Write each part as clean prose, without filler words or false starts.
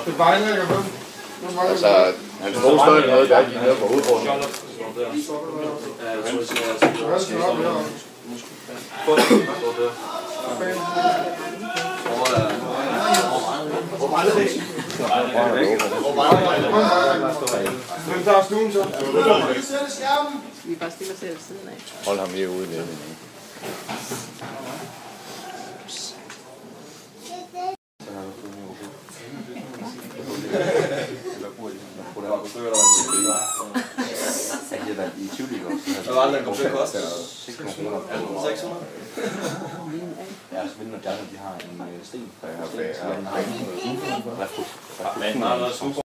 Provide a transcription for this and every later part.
Det vejler ikke, vel? Altså, hans bogstøj er noget, der er nede på hovedgrunden. Hvad skal op her? Hvor meget er det? Hvem tager stuen så? Vi bare stiller os ved siden af. Hold ham lige ude lidt. I Tivoli også. Hvad var det, den kom til at koste? 600 kroner. 600? Ja, så vinder gerne, at de har en sten. Der har Men der er noget super.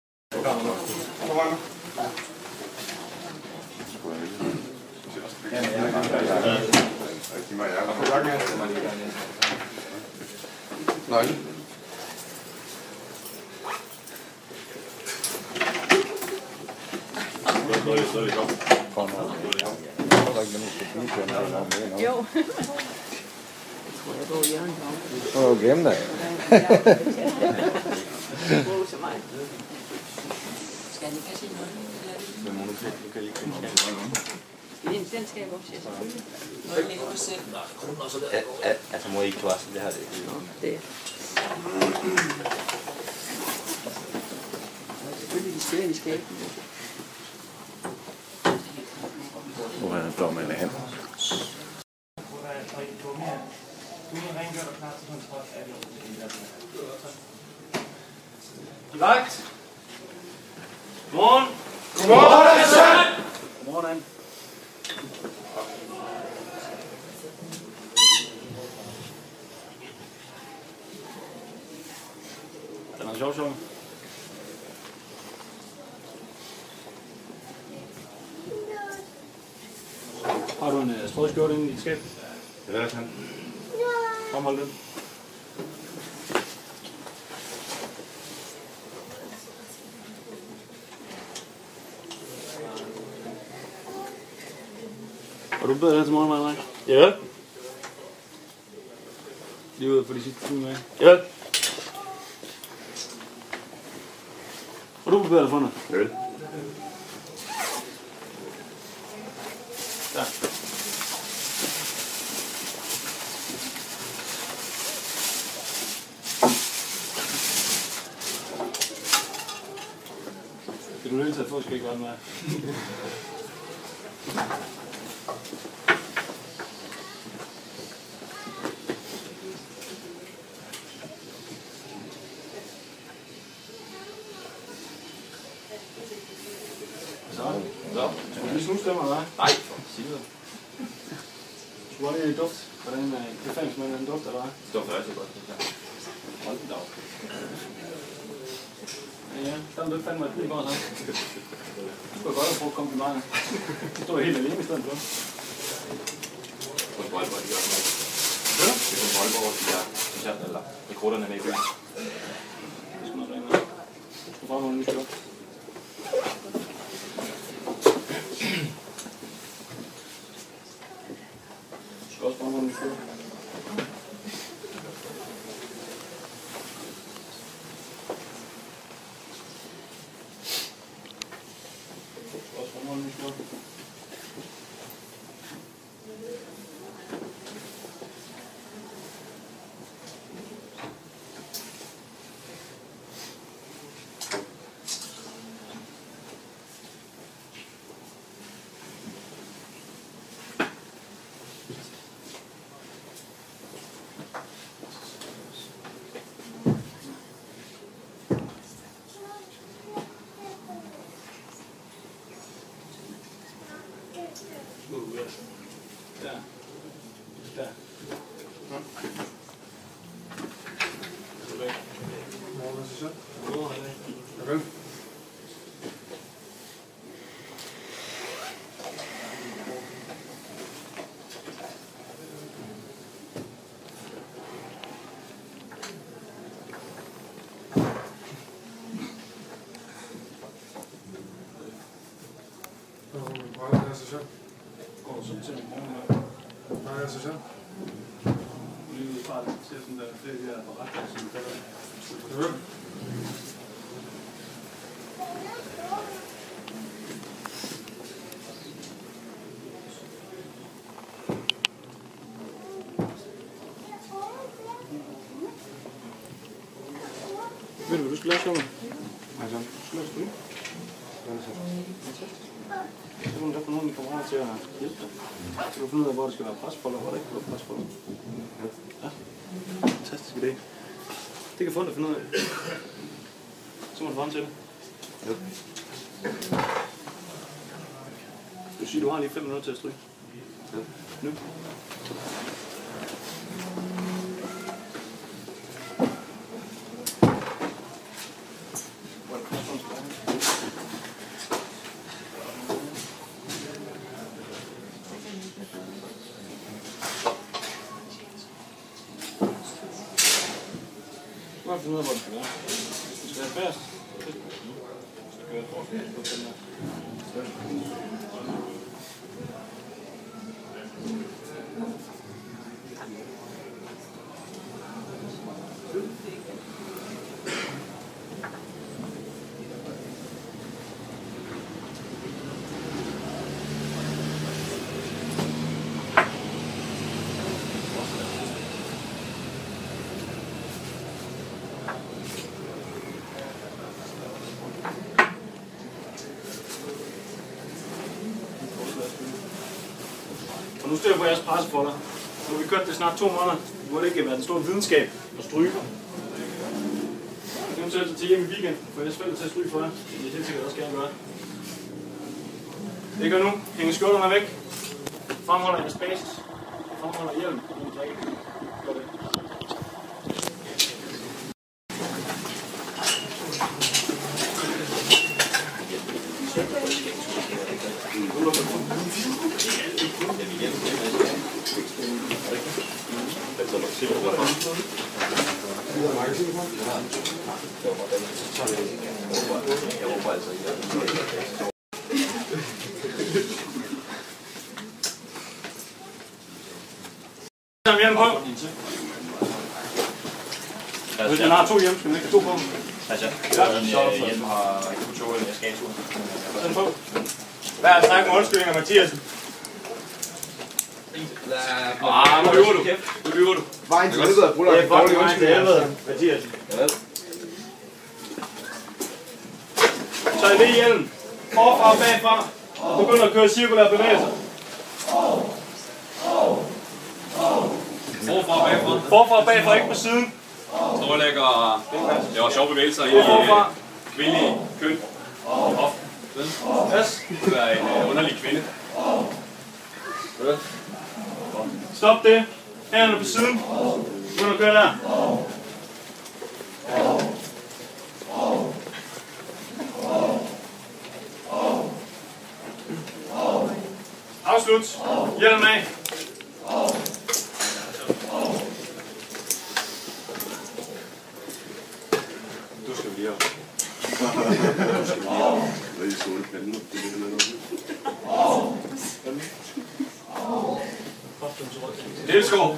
Nej. Jo. Jeg tror, jeg går i hjørnet om. Åh, glem dig. Gå til mig. Skal den kasse i noget? Den skal jeg gå til, selvfølgelig. Må jeg lægge også selv? Altså, må I ikke klasse det her? Det. Selvfølgelig, de skal ind i skabet. Nu har han dommer i hand. Vagt! Godmorgen! Godmorgen, Alexander! Godmorgen. Er der noget sjovt? Har du en strødskjorte inde i dit skab? Det er han. Fremhold den. Og du bedre her til morgen, Mark? Ja. Lige ud for de sidste 10 med. Ja. Og du bedre for noget? Øl. Ja. Skal du hele tiden få, skal ikke være med? Så. Skal du lige snustemmer, eller hvad? Nej, for sige det. Du har lige duft. Hvordan det fandt med den duft, eller hvad? Det dufter rigtig godt. Hold den dog. Ja, der er du ikke fandme et godt, så. Du kunne godt have brugt komplimenter. Du står helt alene i stedet for. På Voldborg, de gør sådan noget. Ja? Det er på Voldborg, de der, synes jeg, eller rekrutterne med i byen. Det skal noget rent. Du skal fremme, nu skal du. Du skal også fremme, nu skal du. Ja. Ja. Okay. Går du så til min morgen? Nej, jeg synes jeg. Lige ud fra det, ser sådan der, det her forretning, som det der. Selvfølgelig. Ved du, hvad du skal lave, Sjovne? Nej, så. Hvad skal du? Så kan du da få nogle af dine kammerater til at hjælpe dig. Så kan du finde ud af, hvor det skal være presfolder, og hvor der ikke skal være presfolder. Ja. Fantastisk idé. Det kan folk finde ud af. Så må du få hånd til det. Ja. Du siger, du har lige 5 minutter til at stryge. Ja. Nu. Du kan finde ud af, hvor du skal være. Du skal være færrest. Du skal være forrest på den der. Og nu styrer på jeres pressefolder. Nu har vi kørt det snart 2 måneder. Nu har det ikke været en stor videnskab at stryge. Jeg kan selv til hjem i weekend, for jeg spiller til at stryge for jer. Det er helt sikkert også gerne gøre. Det gør nu. Hænger skjorterne væk. Fremholder jeres basis. Fremholder hjelm. Gør det. Hjem på. Den har 2 hjem, skal man ikke have 2 på? Altså, hjem har ikke på 2, jeg skal i 2. Den på. Hvad er snakken med undskyldninger, Mathias? Nu lyver du. Nu lyver du. Vejen til helvede, bruger Det er fucking vejen til helvede, Mathias. Så er det i hjelm. Forfra og bagfra. Og begynder at køre cirkulære bevægelser. Forfra og bagfra. Forfra og bagfra, ikke på siden. Så lægger det var sjove bevægelser i kvindelig køn. Yes. Det er en underlig kvinde. Stop det. Hænderne på siden. Begynder at køre der. Afslut. Hjelm af. Du skal blive her. Hvad er I skåle panden? Det er lidt andet. Delskov,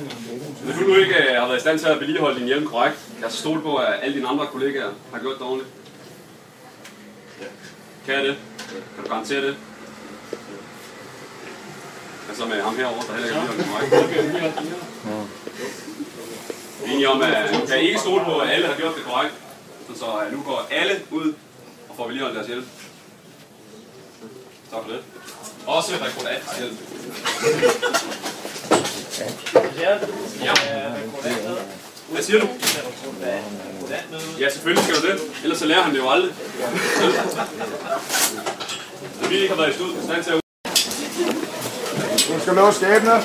hvis du nu ikke har været i stand til at vedligeholde din hjelm korrekt, jeg så stole på, at alle dine andre kollegaer har gjort det ordentligt. Kan jeg det? Kan du garantere det? Hvad så med ham herovre, der heller ikke har vedligeholdt det korrekt? Vi er enige om, at du kan ikke stole på, at alle har gjort det korrekt. Så nu går alle ud og får vedligeholdt deres hjelm. Tak for det. Også rekrutatshjelm. Ja. Hvad siger du? Ja, selvfølgelig skal du det. Ellers så lærer han det jo aldrig. Så vi ikke har været i stand til at Du skal låse skabene.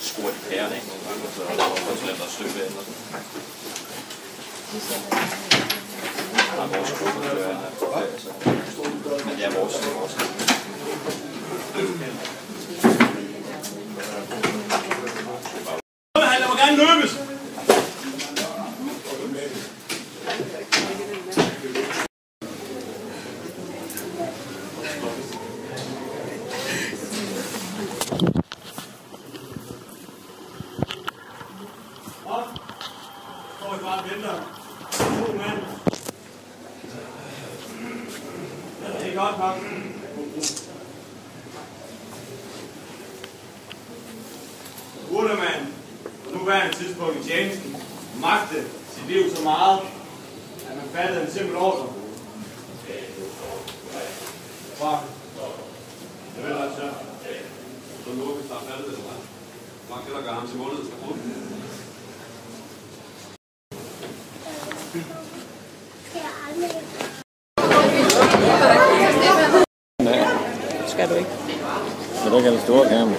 skruer de pærerne af nogle gange, og så kontrollerer der støtte eller sådan. Der er vores skruer, men det er vores. Han må gerne løbes! Står I bare og venter. 2 mand. Det er godt nok. Burde man på nuværende tidspunkt i tjenesten magte sit liv så meget, at man fattede en simpel ordre? Fuck. Jeg ved det, så. Så nu er vi snart færdigt, eller hvad? Hvor langt det, der gør ham til måneden, skal bruge? Skal du ikke? Så der kan det store kamera.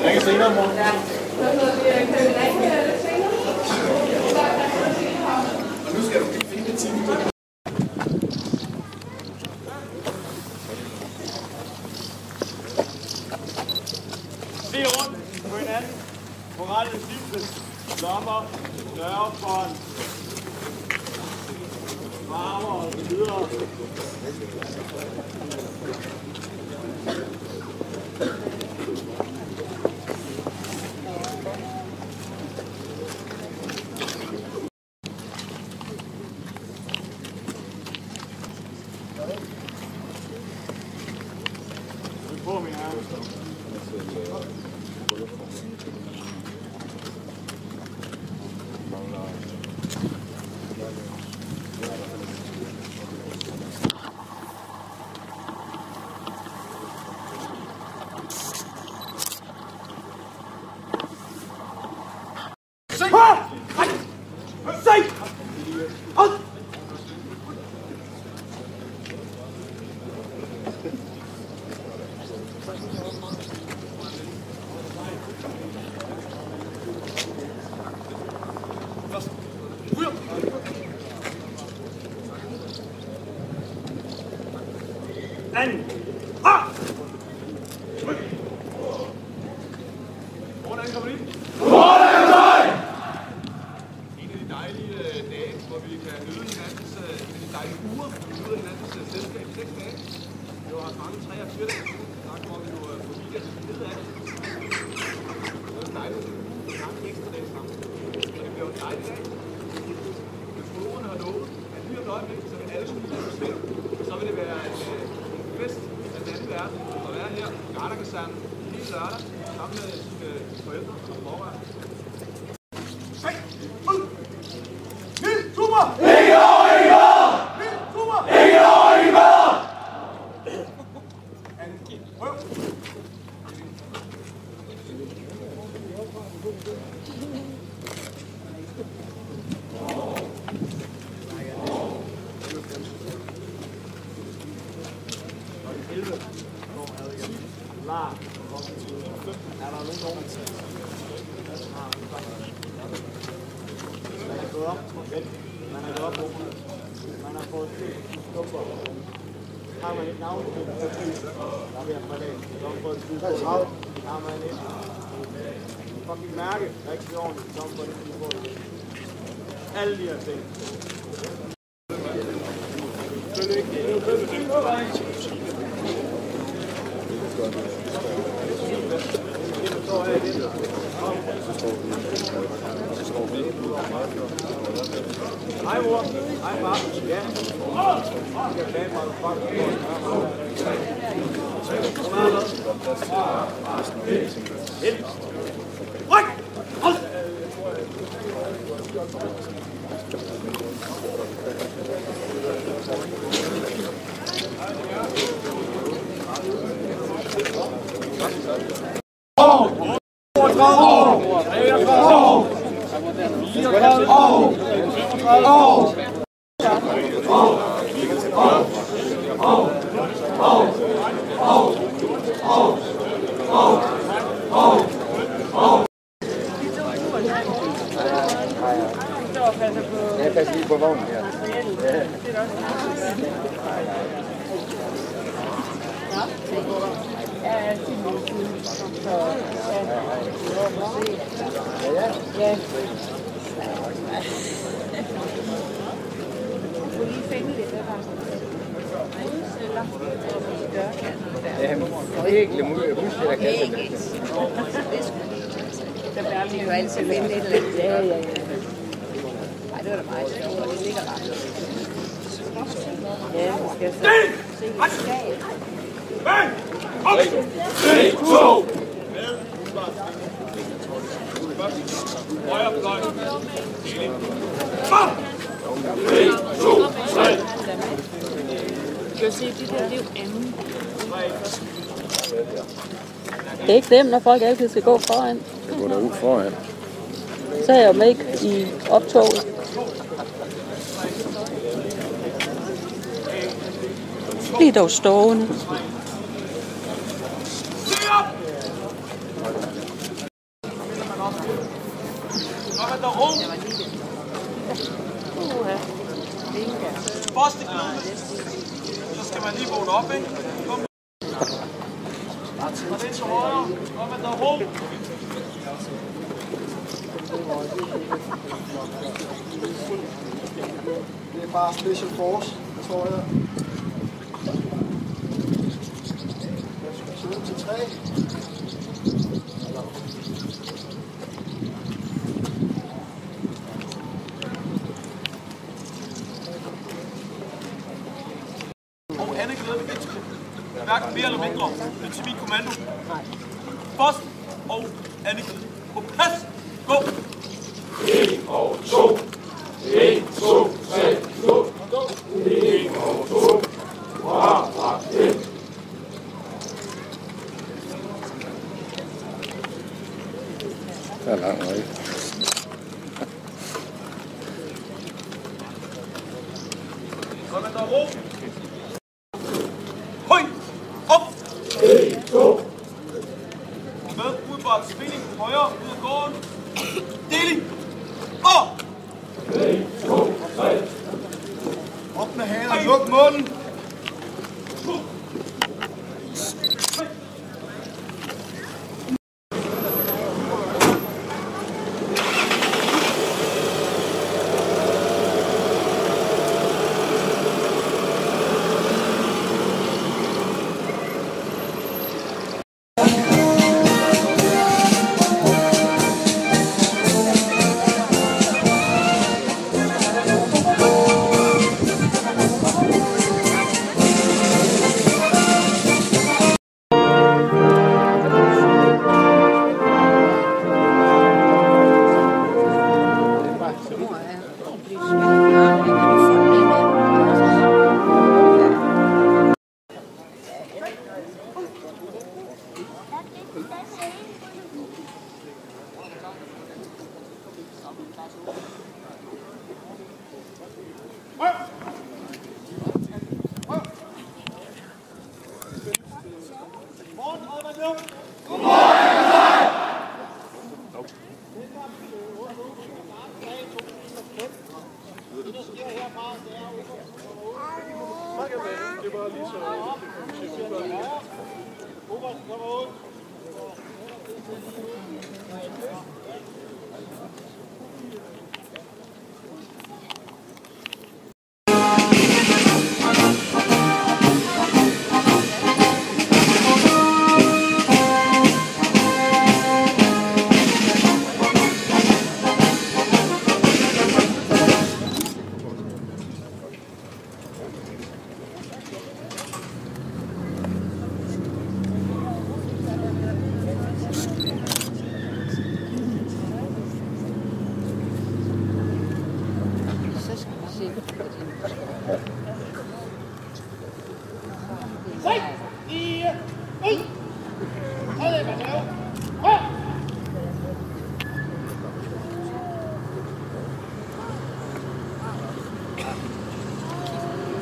Ringe senere, mor. Og nu skal du finde et time. Se rundt på hinanden. Moralen skiftes. Lommer. Dørbånd. Varmer og så videre. På min herre. Hvordan kommer det ind? En af de dejlige dage, hvor vi kan nyde hinandens, en af de dejlige uger, hvor vi nyder hinandens selskab 6 dage. Det var mange 3 og 4 dage. Der kommer vi jo på weekenden ned af. Det var dejligt. Vi har en ekstra dag sammen. Og det bliver jo en dejlig dag. Meteorologerne har lovet, at lige om et øjeblik, så vil alle skulle blive svært. Så vil det være en fest af den anden verden at være her i Garderkasernen hele lørdag sammen med sine forældre og pårørende. Man har gået op, man har fået skubber. Har man et navn, der vil jeg fra dag. Så har man fået et skubber. Har man et fucking mærke, rigtig ordentligt, så har man fået et skubber. Alle de her ting. Hej mor, hej far, ja. Jeg kan bage mig fucking ryk! Hold! Jeg passer lige på vognen her. Ja. Ikke husk det, der kan det. Vi kan jo altid finde et eller andet. Ja. Ej, det var da meget sjovt, og det ligger bare. Ja, vi skal Det er ikke dem, når folk altid skal gå foran. Det går der ud foran. Så er jeg jo med i optoget. Bliv dog stående. Så skal man lige vågne op, ikke? Kom. Og det er til højre. Kom, at der er ro. Det er bare Special Force, tror jeg. 7 til 3. Og Anne glæder mig til. Hverken mere eller mindre. Det er til min kommando. Posten og Anne glæder. På plads. Gå. 1 og 2. 1, 2, 3, gå. 1 og 2. Fra 1. Det er langt vej. Kom, at der er ro. Høj. Op. 1, 2. Med udbart spilling højre ud af gården. Deling. Og. 1, 2, 3. Op med hagen og luk munden.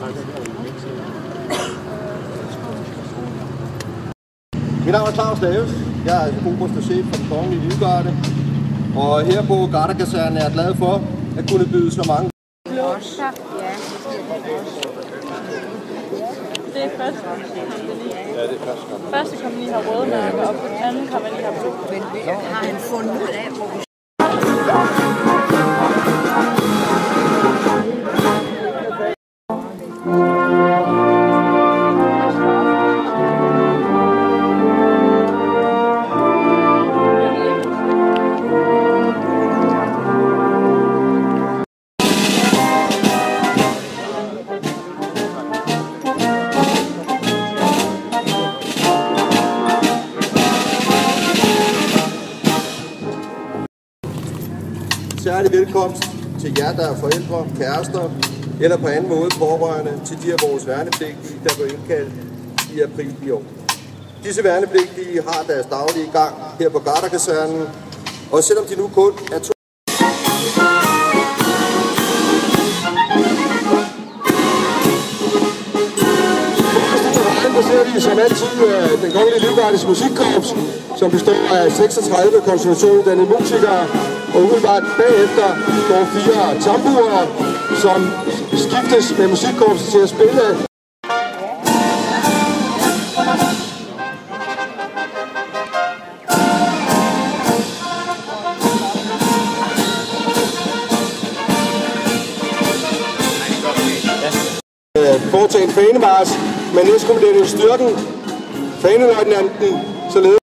Mit navn er Claus Daves. Jeg er oberstchef for den Kongelige Livgarde. Og her på Gardekasernen er jeg glad for at kunne byde så mange. Det er første kompagni. Ja, det er første kompagni. Første kompagni har røde mærker, og anden kompagni har blå. Men har han fundet ud af, hvor vi... Særlig velkomst til jer, der er forældre, kærester eller på anden måde pårørende til de af vores værnepligtige, der blev indkaldt i april i år. Disse værnepligtige har deres daglige gang her på Gardekasernen, og selvom de nu kun er to... Der ser vi som altid den Kongelige Livgardes Musikkorps, som består af 36 konstitutionsuddannede musikere, og umiddelbart bagefter går 4 tamburer, som skiftes med musikkorpset til at spille. Foretage en fanemarch med næstkommanderende styrken, faneløjtnanten, således.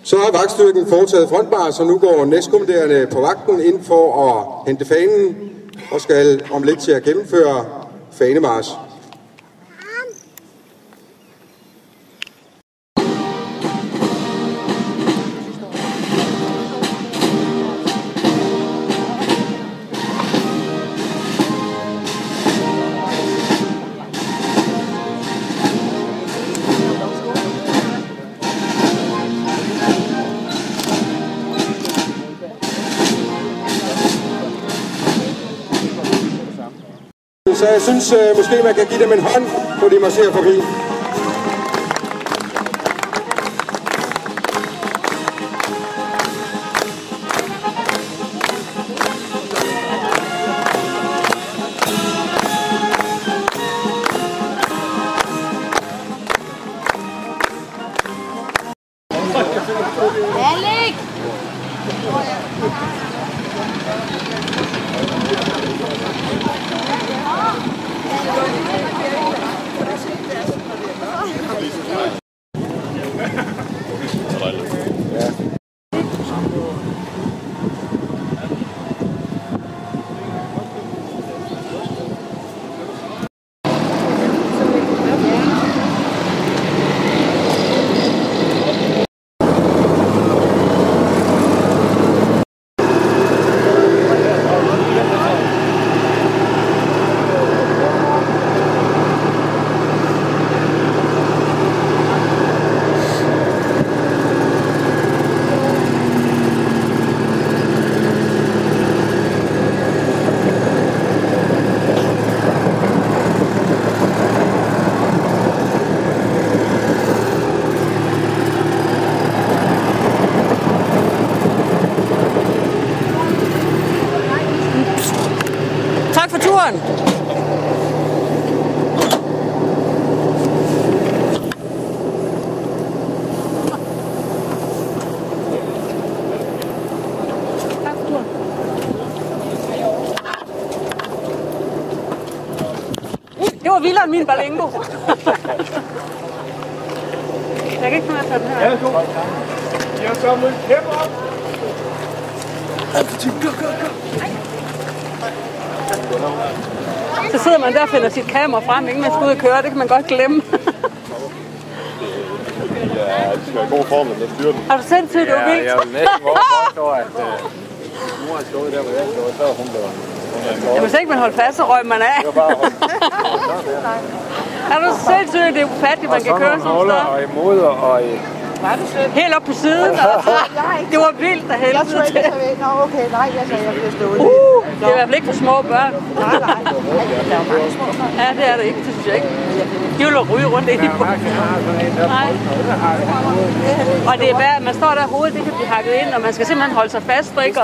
Så har vagtstyrken foretaget frontmarch, og nu går næstkommanderende på vagten ind for at hente fanen og skal om lidt til at gennemføre fanemarch. Så jeg synes måske man kan give dem en hånd, når de marcherer forbi. Alec! Tak for turen. Det var vildere end min Berlingo. Jeg kan ikke finde at den her. Ja, værsgo. Jeg har samlet kæmper op. Så sidder man der og finder sit kamera frem, inden man skal ud og køre. Det kan man godt glemme. Ja, det skal være i god form, men det styrer den. Har du selv tydet, det var vildt? Jeg vil næsten påstå, at mor har stået der, hvor jeg stod, så hun blev... Jeg hvis ikke man holder fast, så røg man af. Er du selv tydet, det er ufatteligt, man kan køre sådan et sted? Og i moder og i... Helt op på siden. Det var vildt der helvede til. Nå, okay, nej, jeg bliver stået. Det er i hvert fald ikke for små børn. Nej. Der er mange små børn. Ja, det er det ikke, det synes jeg ikke. De vil ryge rundt ind i på. Nej. Og det er værd, man står der, hovedet det kan blive hakket ind, og man skal simpelthen holde sig fast, ikke?